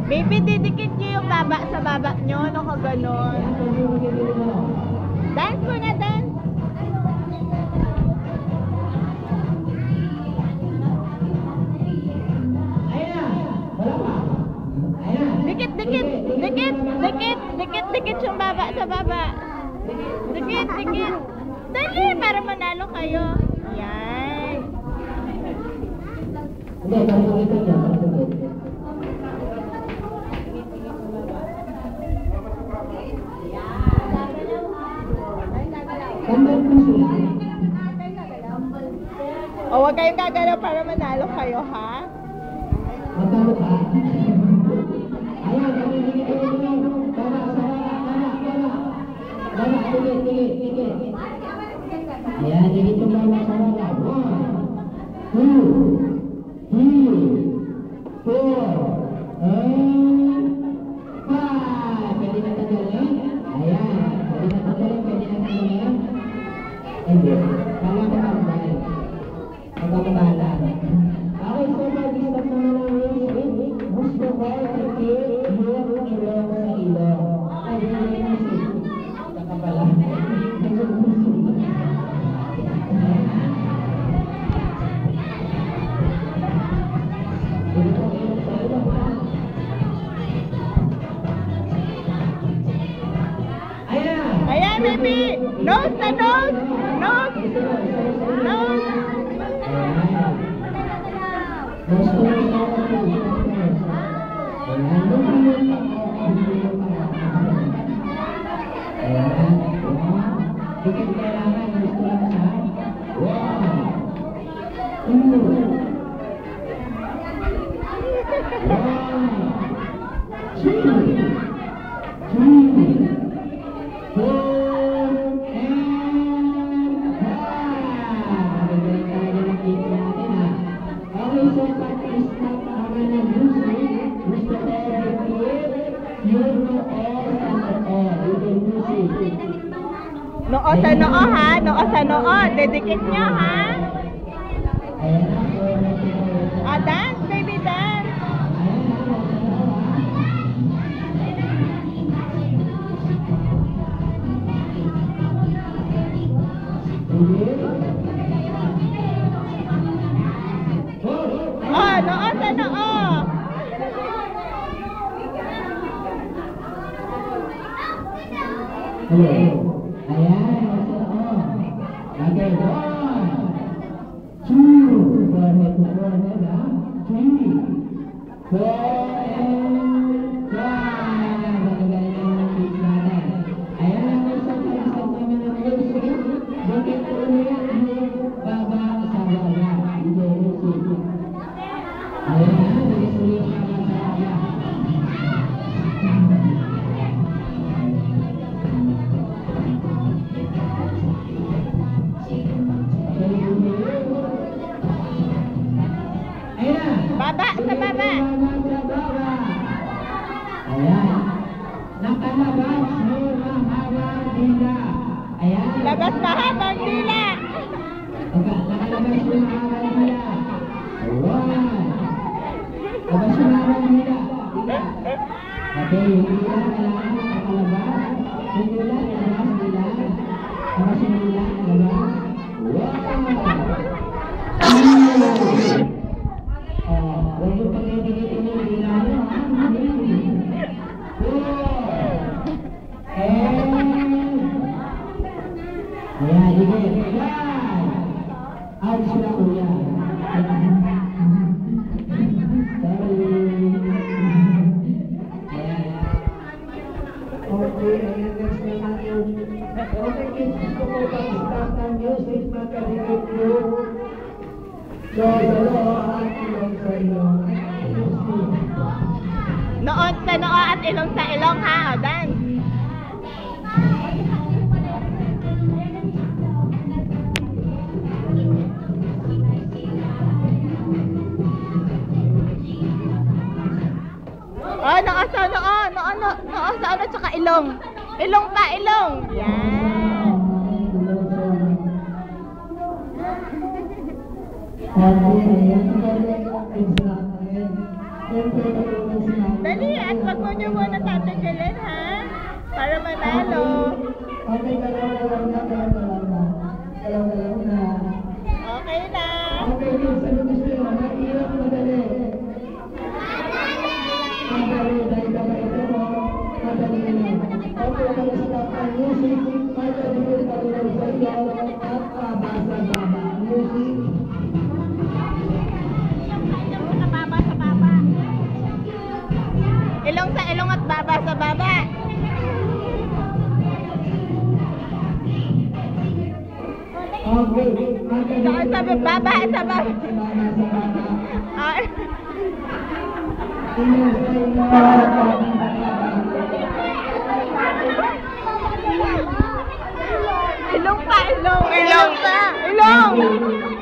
Baby, didikit niyo yung baba sa baba niyo, ano ka ganon? Dance mo na, dance! Dikit, dikit, dikit, dikit, dikit, dikit yung baba sa baba. Dikit, dikit. Dali, para manalo kayo. Yan. Hindi, parang ito niya, O, huwag kayong gagalaw para manalo kayo, ha? magkano ka? Ayan, ayan, digit yung baba sa baba. 1, 2, 3, 4, and 5. Pwede na tagalin? Ayan, pwede na tagalin, pwede na tagalin. Hindi, kala ko tagalin. Magkakabala. Okay, so mag-stop naman ang music. Gusto ko i-keep yung ilong sa ilong. Ay, hindi na music. Kakabala. Ayan, baby! Nose na nose! Nose! Nose! Noo sa noo, ha? Noo sa noo. Dedikit nyo, ha? Ah, dance, baby, dance. Oh, noo sa noo. Ayan, okay, 1, 2, forehead to forehead, 3, 4, and 5. Magagaling naman ang kids natin. Ayan ang isang pag-isang naman ng music. Bakit po ulit yung baba sa baba? Hindi music. Ayan, bilis ulit yung baba sa baba. Baba sa baba. Ayan. Nakalabas yung mahabang dila. Ayan. Labas na habang dila. Nakalabas yung mahabang dila. 1. Labas yung mahabang dila. Okay, yung dila kailangan nakalabas. Yung dila, labas dila. Labas yung dila, labas. 1. Huwag yung pag-idigitin yung dila mo. 4. Ayan, digit. 5. Out sila kuya. Sorry. Okay, ayan, next na natin. Okay, kids, gusto ko pag-start ng music, magkadikit yun. So, dalawa ang ilong sa ilong. Noon sa noo at ilong sa ilong ha, o dance. Oh, noo sa noo, noo sa ano tsaka ilong. Ilong pa, ilong. Yan. Dali, at wag mo nyo muna tatanggalin ha, para manalo. Okay, galaw na. Okay na. Okay, kids, ano gusto nyo? Mahirap, madali. Madali, dahil ito mo, madali na. Okay, stop ang music, madali mo talunod sa iyo, at basa-baba. Music. Ilong sa ilong at baba sa baba. Okay, Saan sa baba sa baba. Ah. Ilong pa, ilong. Ilong pa, ilong.